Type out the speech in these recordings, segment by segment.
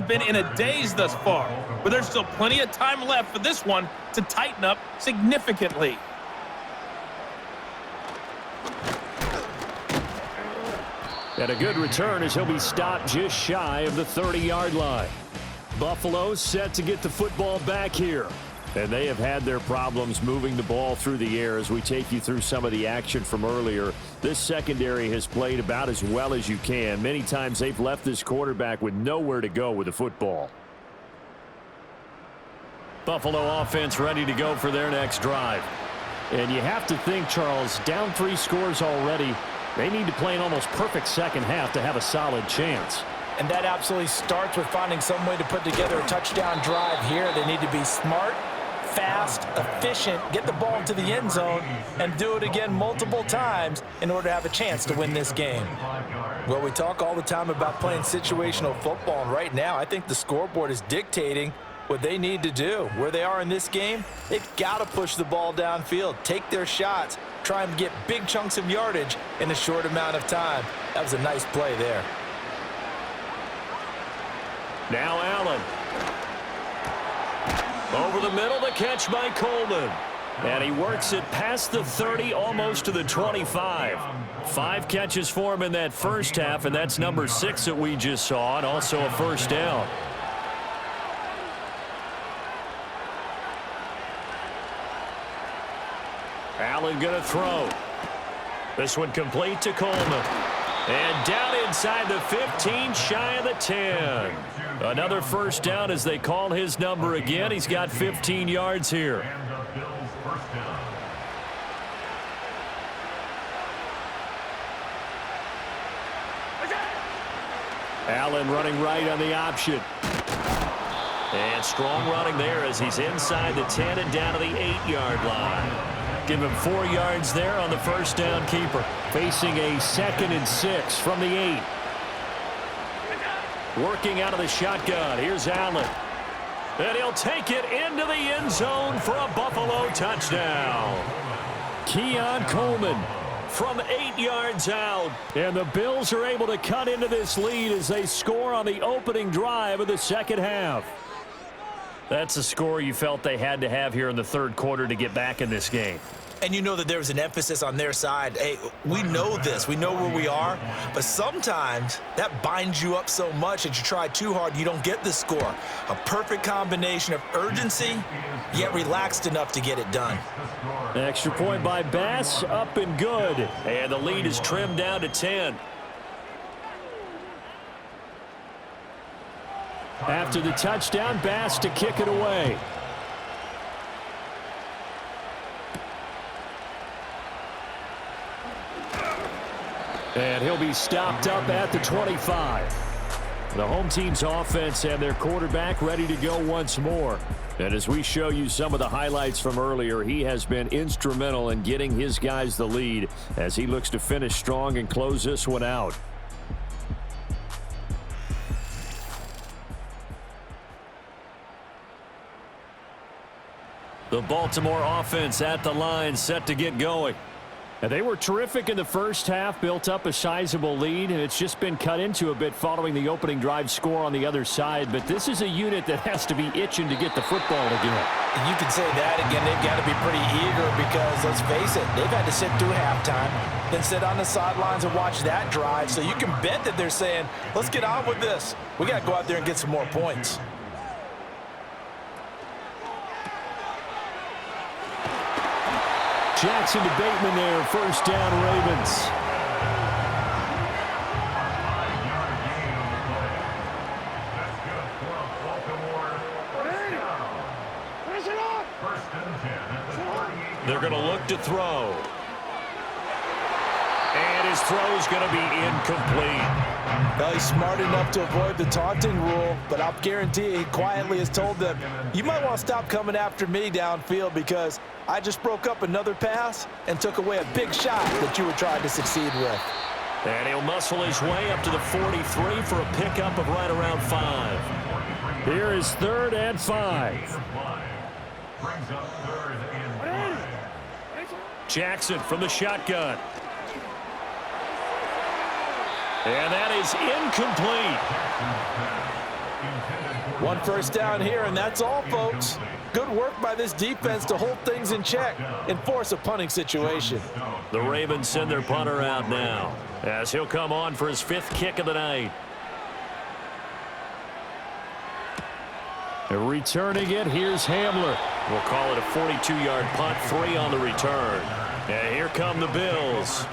been in a daze thus far, but there's still plenty of time left for this one to tighten up significantly. And a good return as he'll be stopped just shy of the 30-yard line. Buffalo set to get the football back here. And they have had their problems moving the ball through the air as we take you through some of the action from earlier. This secondary has played about as well as you can. Many times they've left this quarterback with nowhere to go with the football. Buffalo offense ready to go for their next drive. And you have to think, Charles, down 3 scores already. They need to play an almost perfect second half to have a solid chance. And that absolutely starts with finding some way to put together a touchdown drive here. They need to be smart, fast, efficient, get the ball into the end zone, and do it again multiple times in order to have a chance to win this game. Well, we talk all the time about playing situational football, and right now I think the scoreboard is dictating what they need to do. Where they are in this game, they've got to push the ball downfield, take their shots, try and get big chunks of yardage in a short amount of time. That was a nice play there. Now Allen. Over the middle, the catch by Coleman. And he works it past the 30, almost to the 25. 5 catches for him in that first half, and that's number 6 that we just saw, and also a first down. Allen going to throw. This one complete to Coleman. And down inside the 15, shy of the 10. Another first down as they call his number again. He's got 15 yards here. Allen running right on the option. And strong running there as he's inside the 10 and down to the 8-yard line. Give him 4 yards there on the first down keeper. Facing a 2nd and 6 from the 8. Working out of the shotgun. Here's Allen. And he'll take it into the end zone for a Buffalo touchdown. Keon Coleman from 8 yards out. And the Bills are able to cut into this lead as they score on the opening drive of the second half. That's a score you felt they had to have here in the third quarter to get back in this game. And you know that there was an emphasis on their side. Hey, we know this. We know where we are. But sometimes that binds you up so much that you try too hard, you don't get the score. A perfect combination of urgency, yet relaxed enough to get it done. Extra point by Bass, up and good. And the lead is trimmed down to 10. After the touchdown, Bass to kick it away. And he'll be stopped up at the 25. The home team's offense and their quarterback ready to go once more. And as we show you some of the highlights from earlier, he has been instrumental in getting his guys the lead as he looks to finish strong and close this one out. The Baltimore offense at the line, set to get going. And they were terrific in the first half, built up a sizable lead, and it's just been cut into a bit following the opening drive score on the other side. But this is a unit that has to be itching to get the football again. And you can say that again. They've got to be pretty eager because, let's face it, they've had to sit through halftime, then sit on the sidelines and watch that drive. So you can bet that they're saying, let's get on with this. We got to go out there and get some more points. Jackson to Bateman there, first down Ravens. They're going to look to throw. And his throw is going to be incomplete. Well, he's smart enough to avoid the taunting rule, but I'll guarantee he quietly has told them, you might want to stop coming after me downfield because I just broke up another pass and took away a big shot that you were trying to succeed with. And he'll muscle his way up to the 43 for a pickup of right around 5. Here is 3rd and 5. Jackson from the shotgun. And that is incomplete. One first down here, and that's all, folks. Good work by this defense to hold things in check and force a punting situation. The Ravens send their punter out now as he'll come on for his 5th kick of the night. Returning it, here's Hamler. We'll call it a 42-yard punt, 3 on the return. And here come the Bills.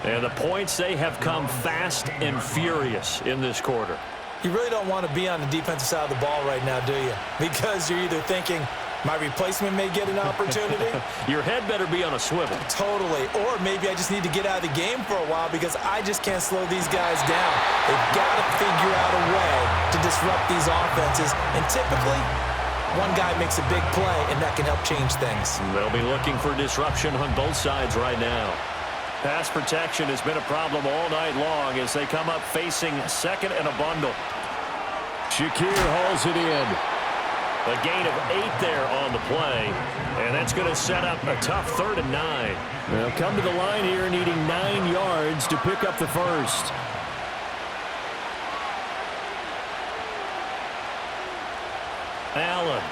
And the points, they have come fast and furious in this quarter. You really don't want to be on the defensive side of the ball right now, do you? Because you're either thinking, my replacement may get an opportunity. Your head better be on a swivel. Totally. Or maybe I just need to get out of the game for a while because I just can't slow these guys down. They've got to figure out a way to disrupt these offenses. And typically, one guy makes a big play, and that can help change things. They'll be looking for disruption on both sides right now. Pass protection has been a problem all night long as they come up facing 2nd and a bundle. Shakir hauls it in. A gain of 8 there on the play, and that's going to set up a tough 3rd and 9. They'll come to the line here needing 9 yards to pick up the first. Allen.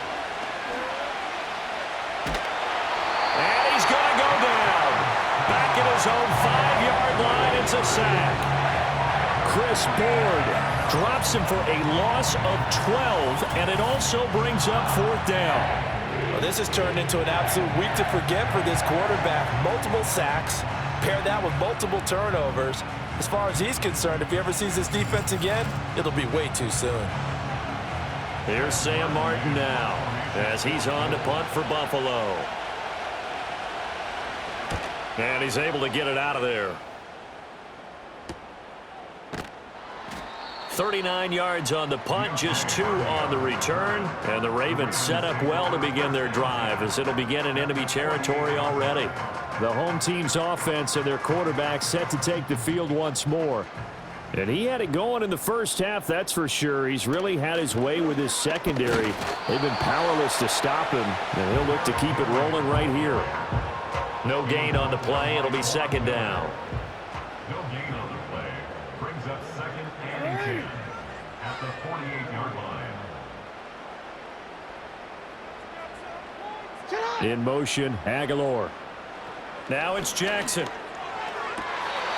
And he's going to go down. Back at his own 5-yard line, it's a sack. Chris Board drops him for a loss of 12, and it also brings up 4th down. Well, this has turned into an absolute week to forget for this quarterback. Multiple sacks, pair that with multiple turnovers. As far as he's concerned, if he ever sees this defense again, it'll be way too soon. Here's Sam Martin now as he's on to punt for Buffalo. And he's able to get it out of there. 39 yards on the punt, just 2 on the return. And the Ravens set up well to begin their drive as it'll begin in enemy territory already. The home team's offense and their quarterback set to take the field once more. And he had it going in the first half, that's for sure. He's really had his way with his secondary. They've been powerless to stop him, and he'll look to keep it rolling right here. No gain on the play. It'll be 2nd down. No gain on the play. Brings up 2nd and 10 at the 48-yard line. In motion, Aguilar. Now it's Jackson.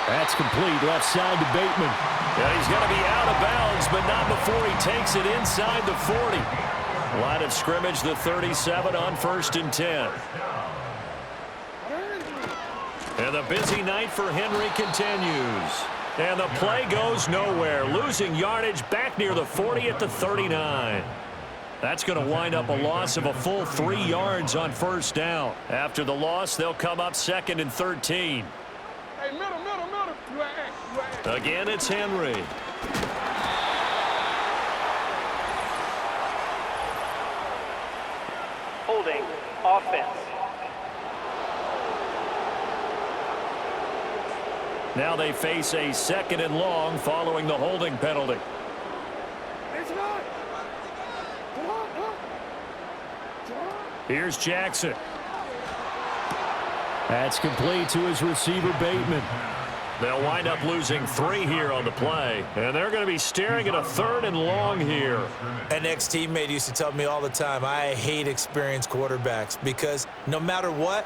That's complete, left side to Bateman. Yeah, he's going to be out of bounds, but not before he takes it inside the 40. Line of scrimmage, the 37 on 1st and 10. And the busy night for Henry continues. And the play goes nowhere, losing yardage back near the 40 at the 39. That's going to wind up a loss of a full 3 yards on 1st down. After the loss, they'll come up 2nd and 13. Hey, middle. Again, it's Henry. Holding offense. Now they face a 2nd and long following the holding penalty. Here's Jackson. That's complete to his receiver, Bateman. They'll wind up losing 3 here on the play, and they're going to be staring at a 3rd and long here. An ex-teammate used to tell me all the time, I hate experienced quarterbacks because no matter what,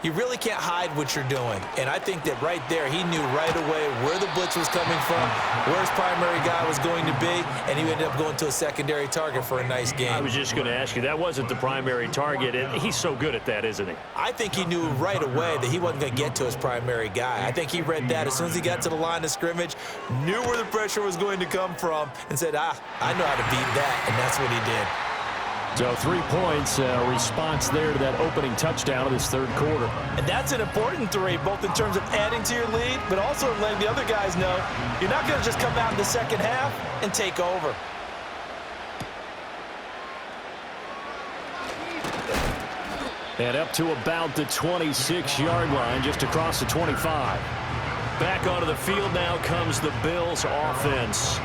you really can't hide what you're doing. And I think that right there, he knew right away where the blitz was coming from, where his primary guy was going to be, and he ended up going to a secondary target for a nice game. I was just going to ask you, that wasn't the primary target, and he's so good at that, isn't he? I think he knew right away that he wasn't going to get to his primary guy. I think he read that as soon as he got to the line of scrimmage, knew where the pressure was going to come from, and said, I know how to beat that, and that's what he did. So 3 points, response there to that opening touchdown of this 3rd quarter. And that's an important 3, both in terms of adding to your lead, but also letting the other guys know you're not going to just come out in the second half and take over. And up to about the 26-yard line, just across the 25. Back onto the field now comes the Bills offense.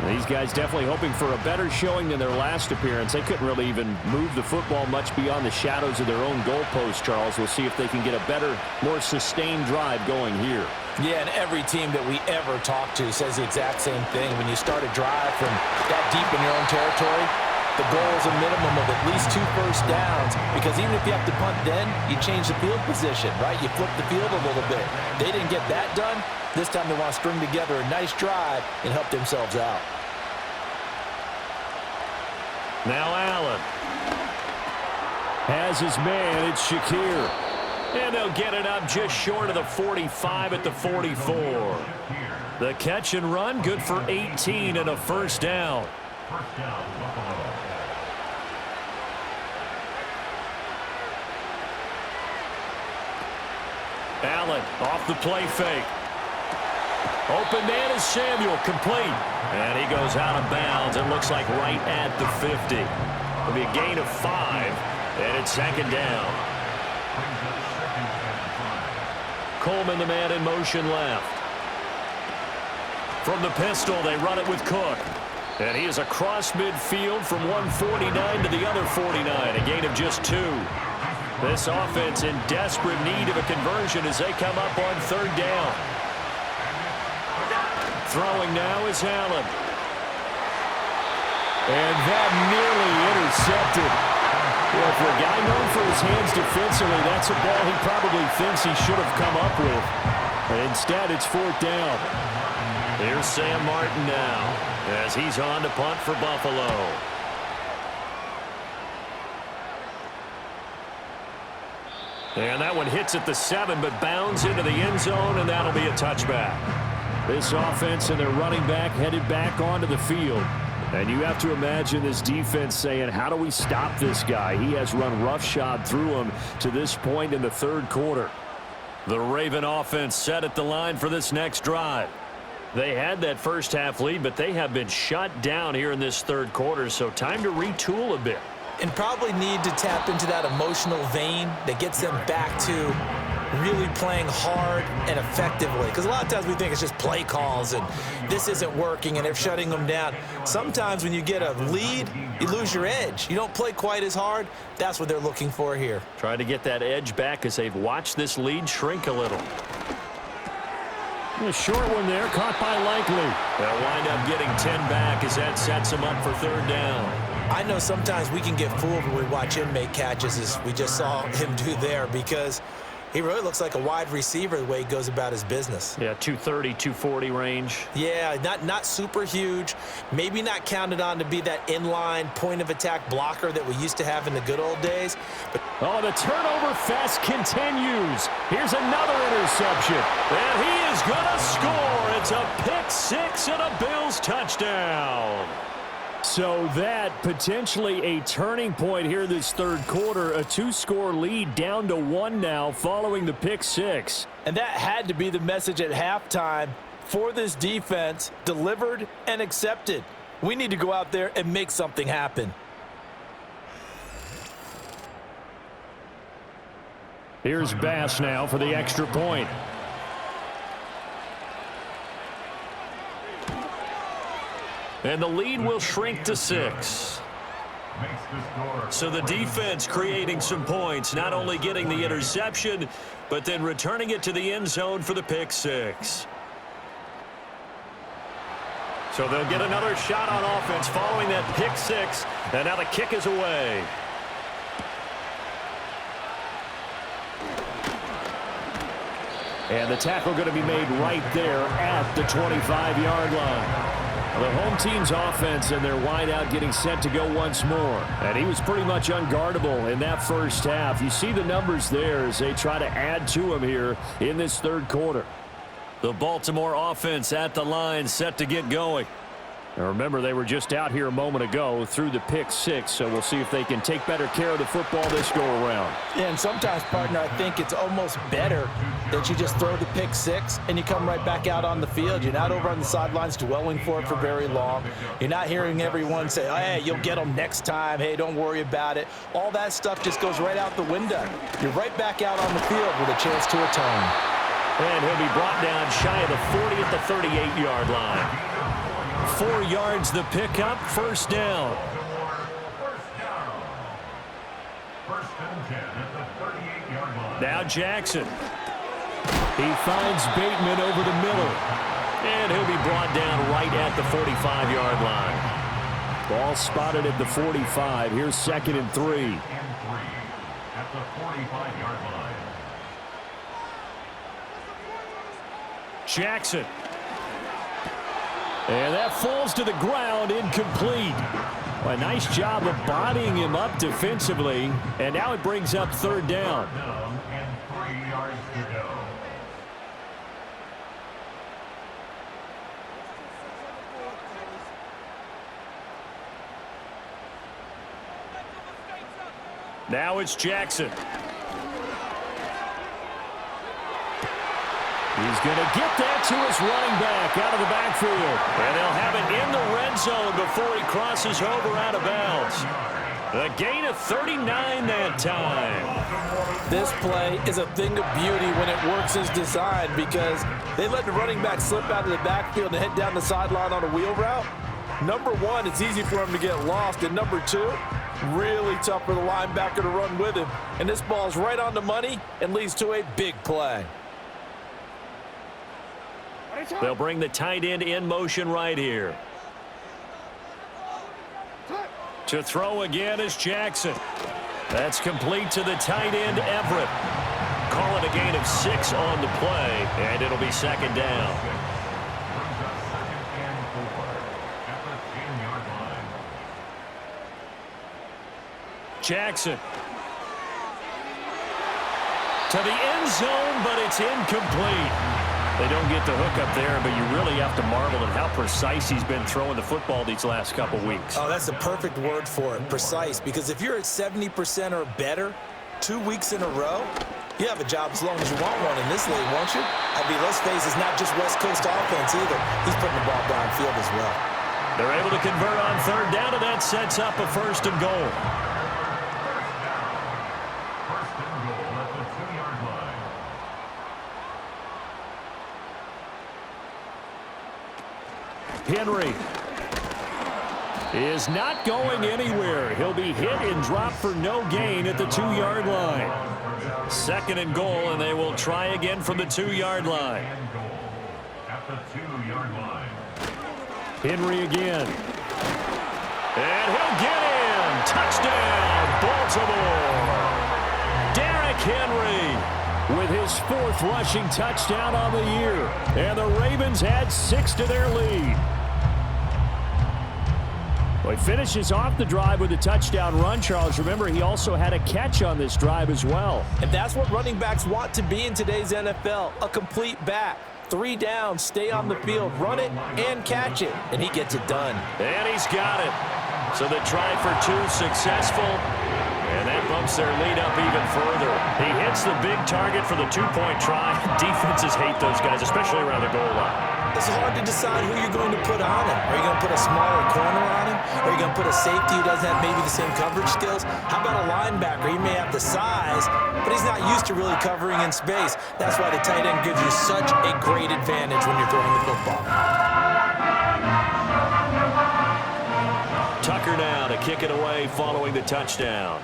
These guys definitely hoping for a better showing than their last appearance. They couldn't really even move the football much beyond the shadows of their own goalpost, Charles. We'll see if they can get a better, more sustained drive going here. Yeah, and every team that we ever talk to says the exact same thing. When you start a drive from that deep in your own territory, the goal is a minimum of at least 2 first downs, because even if you have to punt then, you change the field position, right? You flip the field a little bit. They didn't get that done. This time they want to string together a nice drive and help themselves out. Now Allen has his man. It's Shakir. And they'll get it up just short of the 45 at the 44. The catch and run, good for 18 and a first down. First down, Buffalo. Allen off the play fake. Open man is Samuel, complete. And he goes out of bounds. It looks like right at the 50. It'll be a gain of 5, and it's second down. Coleman, the man in motion left. From the pistol, they run it with Cook. And he is across midfield from 149 to the other 49, a gain of just 2. This offense in desperate need of a conversion as they come up on third down. Throwing now is Allen. And that nearly intercepted. Well, for a guy known for his hands defensively, that's a ball he probably thinks he should have come up with. But instead, it's fourth down. Here's Sam Martin now as he's on to punt for Buffalo. And that one hits at the 7, but bounds into the end zone, and that'll be a touchback. This offense and their running back headed back onto the field. And you have to imagine this defense saying, how do we stop this guy? He has run roughshod through him to this point in the third quarter. The Raven offense set at the line for this next drive. They had that first half lead, but they have been shut down here in this third quarter, so time to retool a bit. And probably need to tap into that emotional vein that gets them back to really playing hard and effectively. Because a lot of times we think it's just play calls and this isn't working and they're shutting them down. Sometimes when you get a lead, you lose your edge. You don't play quite as hard. That's what they're looking for here. Trying to get that edge back as they've watched this lead shrink a little. A short one there, caught by Likely. They'll wind up getting 10 back as that sets them up for third down. I know sometimes we can get fooled when we watch him make catches, as we just saw him do there, because he really looks like a wide receiver the way he goes about his business. Yeah, 230, 240 range. Yeah, not super huge. Maybe not counted on to be that inline point-of-attack blocker that we used to have in the good old days. But oh, the turnover fest continues. Here's another interception. And he is going to score. It's a pick-6 and a Bills touchdown. So that potentially a turning point here this third quarter. A 2-score lead down to 1 now following the pick-6. And that had to be the message at halftime for this defense, delivered and accepted. We need to go out there and make something happen. Here's Bass now for the extra point. And the lead will shrink to 6. So the defense creating some points, not only getting the interception, but then returning it to the end zone for the pick-6. So they'll get another shot on offense following that pick-6, and now the kick is away. And the tackle going to be made right there at the 25-yard line. The home team's offense and their wideout getting set to go once more. And he was pretty much unguardable in that first half. You see the numbers there as they try to add to him here in this third quarter. The Baltimore offense at the line set to get going. Now remember, they were just out here a moment ago through the pick-6, so we'll see if they can take better care of the football this go-around. Yeah, and sometimes, partner, I think it's almost better that you just throw the pick-6 and you come right back out on the field. You're not over on the sidelines dwelling for it for very long. You're not hearing everyone say, oh, hey, you'll get them next time. Hey, don't worry about it. All that stuff just goes right out the window. You're right back out on the field with a chance to atone. And he'll be brought down shy of the 40 at the 38-yard line. 4 yards the pickup, first down. First and 10 at the 38-yard line. Now Jackson. He finds Bateman over to Miller. And he'll be brought down right at the 45-yard line. Ball spotted at the 45. Here's 2nd and 3. At the 45-yard line. Jackson. And that falls to the ground, incomplete. A nice job of bodying him up defensively. And now it brings up 3rd down. And 3 yards to go. Now it's Jackson. He's going to get that to his running back out of the backfield. And they'll have it in the red zone before he crosses over out of bounds. A gain of 39 that time. This play is a thing of beauty when it works as designed because they let the running back slip out of the backfield and head down the sideline on a wheel route. Number one, it's easy for him to get lost. And number two, really tough for the linebacker to run with him. And this ball's right on the money and leads to a big play. They'll bring the tight end in motion right here. To throw again is Jackson. That's complete to the tight end, Everett. Call it a gain of 6 on the play, and it'll be 2nd down. Jackson. To the end zone, but it's incomplete. They don't get the hook up there, but you really have to marvel at how precise he's been throwing the football these last couple weeks. Oh, that's the perfect word for it, precise, because if you're at 70% or better 2 weeks in a row, you have a job as long as you want one in this league, won't you? I mean, let's face it, it's not just West Coast offense either. He's putting the ball downfield as well. They're able to convert on 3rd down, and that sets up a 1st and goal. Henry is not going anywhere. He'll be hit and dropped for no gain at the 2-yard line. 2nd and goal, and they will try again from the 2-yard line. At the 2-yard line. Henry again. And he'll get in. Touchdown, Baltimore. Derrick Henry with his 4th rushing touchdown on the year. And the Ravens add 6 to their lead. Well, he finishes off the drive with a touchdown run, Charles. Remember, he also had a catch on this drive as well. And that's what running backs want to be in today's NFL, a complete back. 3 down, stay on the field, run it, and catch it. And he gets it done. And he's got it. So the try for 2 successful. And that bumps their lead up even further. He hits the big target for the 2-point try. Defenses hate those guys, especially around the goal line. It's hard to decide who you're going to put on him. Are you going to put a smaller corner on him? Are you going to put a safety who doesn't have maybe the same coverage skills? How about a linebacker? He may have the size, but he's not used to really covering in space. That's why the tight end gives you such a great advantage when you're throwing the football. Tucker now to kick it away following the touchdown.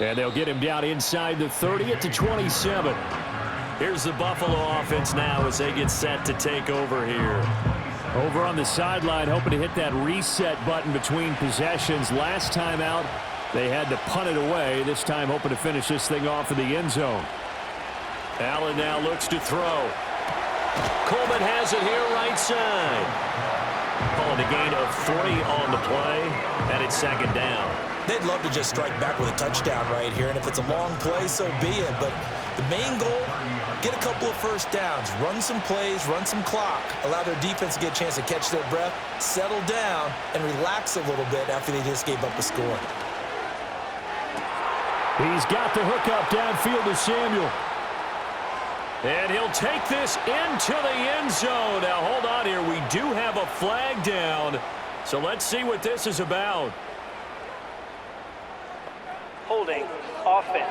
And they'll get him down inside the 30 at the 27. Here's the Buffalo offense now as they get set to take over here. Over on the sideline, hoping to hit that reset button between possessions. Last time out, they had to punt it away. This time hoping to finish this thing off in the end zone. Allen now looks to throw. Coleman has it here right side. Calling a gain of 40 on the play, and it's 2nd down. They'd love to just strike back with a touchdown right here, and if it's a long play, so be it. But the main goal, get a couple of 1st downs, run some plays, run some clock, allow their defense to get a chance to catch their breath, settle down, and relax a little bit after they just gave up a score. He's got the hook up downfield to Samuel. And he'll take this into the end zone. Now, hold on here. We do have a flag down, so let's see what this is about. Holding offense.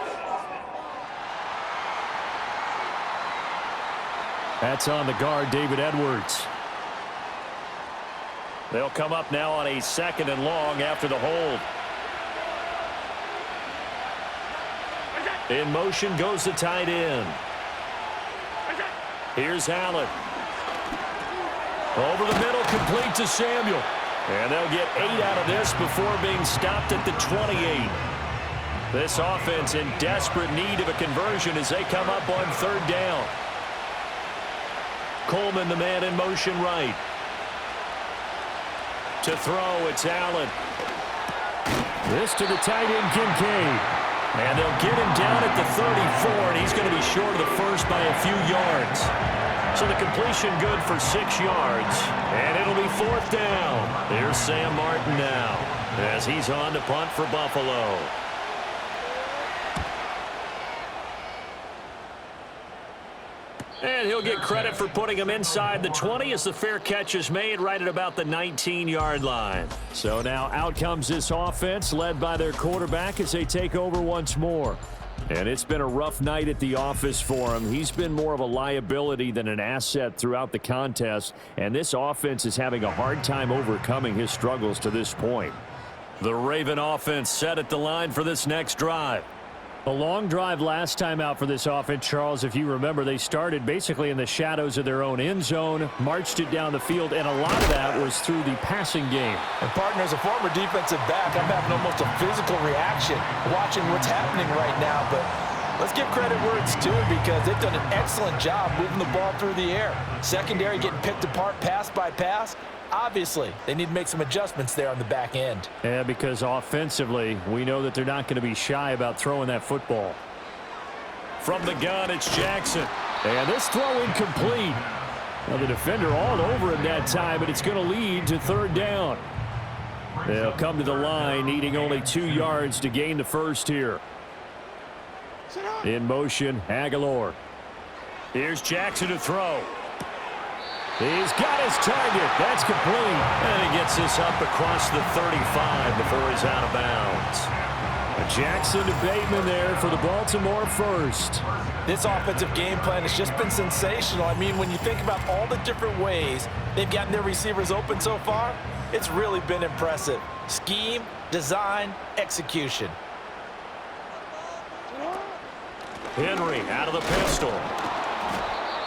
That's on the guard, David Edwards. They'll come up now on a 2nd and long after the hold. In motion goes the tight end. Here's Allen. Over the middle, complete to Samuel. And they'll get 8 out of this before being stopped at the 28. This offense in desperate need of a conversion as they come up on 3rd down. Coleman, the man in motion right. To throw, it's Allen. This to the tight end, Kincaid. And they'll get him down at the 34, and he's going to be short of the first by a few yards. So the completion good for 6 yards, and it'll be 4th down. There's Sam Martin now as he's on to punt for Buffalo. And he'll get credit for putting him inside the 20 as the fair catch is made right at about the 19-yard line. So now out comes this offense led by their quarterback as they take over once more. And it's been a rough night at the office for him. He's been more of a liability than an asset throughout the contest. And this offense is having a hard time overcoming his struggles to this point. The Raven offense set at the line for this next drive. A long drive last time out for this offense, Charles. If you remember, they started basically in the shadows of their own end zone, marched it down the field, and a lot of that was through the passing game. And partner, as a former defensive back, I'm having almost a physical reaction watching what's happening right now. But let's give credit where it's due because they've done an excellent job moving the ball through the air. Secondary getting picked apart pass by pass. Obviously, they need to make some adjustments there on the back end. Yeah, because offensively, we know that they're not going to be shy about throwing that football. From the gun, it's Jackson. And this throw incomplete. Now the defender all over him that time, but it's going to lead to 3rd down. They'll come to the line, needing only 2 yards to gain the first here. In motion, Aguilar. Here's Jackson to throw. He's got his target. That's complete. And he gets this up across the 35 before he's out of bounds. Jackson to Bateman there for the Baltimore first. This offensive game plan has just been sensational. I mean, when you think about all the different ways they've gotten their receivers open so far, it's really been impressive. Scheme, design, execution. Henry out of the pistol.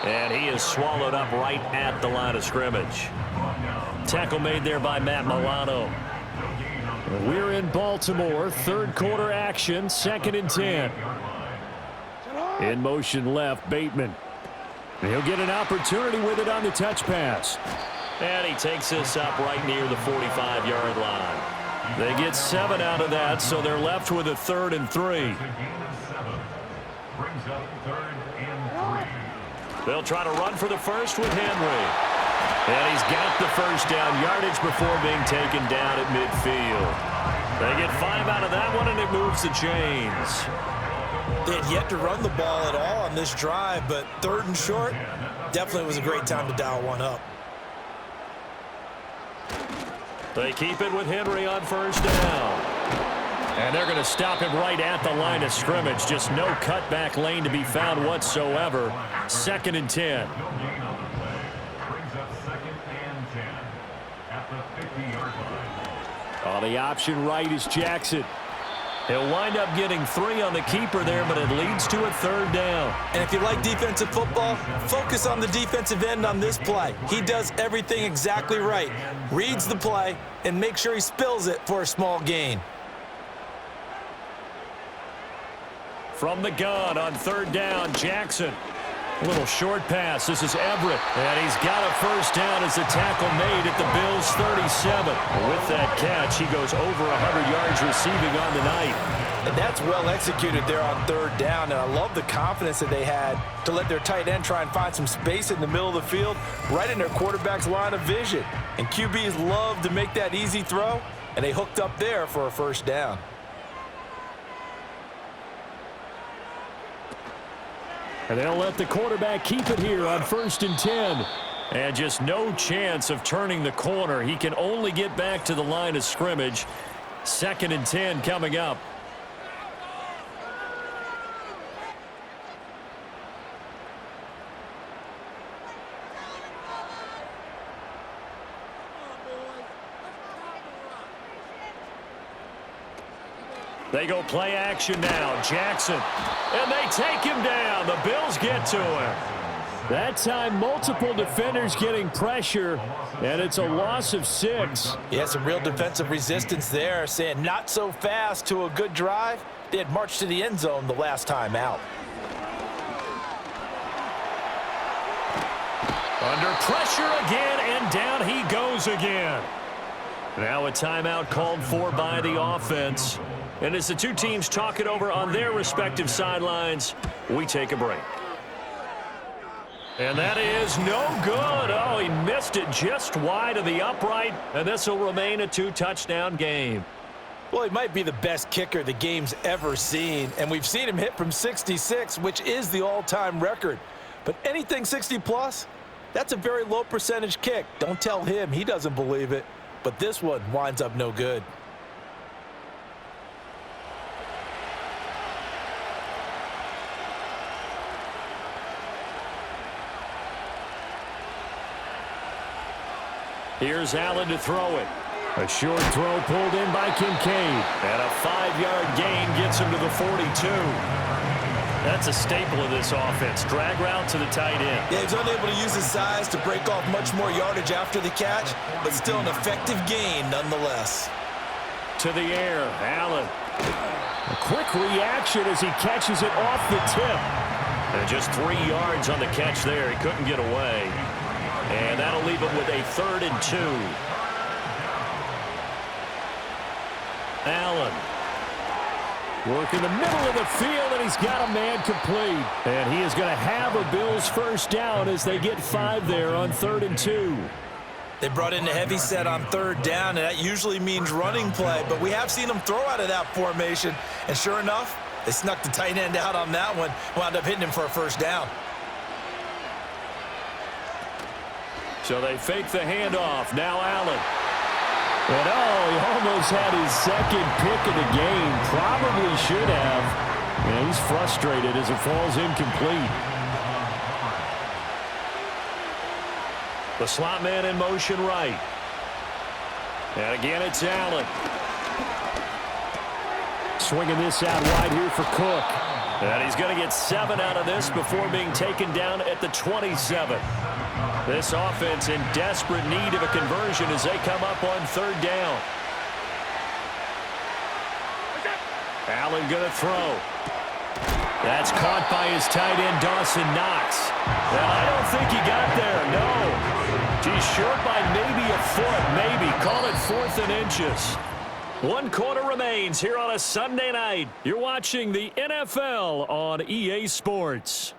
And he is swallowed up right at the line of scrimmage. Tackle made there by Matt Milano. We're in Baltimore. 3rd quarter action. 2nd and 10. In motion left, Bateman. He'll get an opportunity with it on the touch pass. And he takes this up right near the 45-yard line. They get 7 out of that, so they're left with a 3rd and 3. They'll try to run for the first with Henry. And he's got the first down yardage before being taken down at midfield. They get 5 out of that one, and it moves the chains. They had yet to run the ball at all on this drive, but 3rd and short, definitely was a great time to dial one up. They keep it with Henry on 1st down. And they're going to stop him right at the line of scrimmage. Just no cutback lane to be found whatsoever. 2nd and 10. On the option right is Jackson. He'll wind up getting 3 on the keeper there, but it leads to a 3rd down. And if you like defensive football, focus on the defensive end on this play. He does everything exactly right. Reads the play and makes sure he spills it for a small gain. From the gun on 3rd down, Jackson. A little short pass. This is Everett. And he's got a first down as the tackle made at the Bills' 37. With that catch, he goes over 100 yards receiving on the night. And that's well executed there on 3rd down. And I love the confidence that they had to let their tight end try and find some space in the middle of the field, right in their quarterback's line of vision. And QBs love to make that easy throw, and they hooked up there for a first down. And they'll let the quarterback keep it here on 1st and 10. And just no chance of turning the corner. He can only get back to the line of scrimmage. 2nd and 10 coming up. They go play action now. Jackson. And they take him down. The Bills get to him. That time, multiple defenders getting pressure, and it's a loss of 6. Yeah, some real defensive resistance there, saying not so fast to a good drive. They had marched to the end zone the last time out. Under pressure again, and down he goes again. Now a timeout called for by the offense. And as the two teams talk it over on their respective sidelines, we take a break. And that is no good. Oh, he missed it just wide of the upright, and this will remain a 2-touchdown game. Well, he might be the best kicker the game's ever seen, and we've seen him hit from 66, which is the all-time record. But anything 60-plus, that's a very low percentage kick. Don't tell him he doesn't believe it, but this one winds up no good. Here's Allen to throw it. A short throw pulled in by Kincaid. And a 5-yard gain gets him to the 42. That's a staple of this offense. Drag route to the tight end. Yeah, he's unable to use his size to break off much more yardage after the catch, but still an effective gain nonetheless. To the air, Allen. A quick reaction as he catches it off the tip. And just 3 yards on the catch there. He couldn't get away. And that'll leave him with a 3rd and 2. Allen. Work in the middle of the field, and he's got a man complete. And he is going to have a Bills first down as they get 5 there on 3rd and 2. They brought in the heavy set on 3rd down, and that usually means running play. But we have seen them throw out of that formation. And sure enough, they snuck the tight end out on that one. Wound up hitting him for a first down. So they fake the handoff. Now Allen. And he almost had his 2nd pick of the game. Probably should have. And he's frustrated as it falls incomplete. The slot man in motion right. And again, it's Allen. Swinging this out wide here for Cook. And he's going to get 7 out of this before being taken down at the 27. This offense in desperate need of a conversion as they come up on 3rd down. Allen going to throw. That's caught by his tight end, Dawson Knox. And I don't think he got there, no. He's short by maybe a foot, maybe. Call it 4th and inches. 1 quarter remains here on a Sunday night. You're watching the NFL on EA Sports.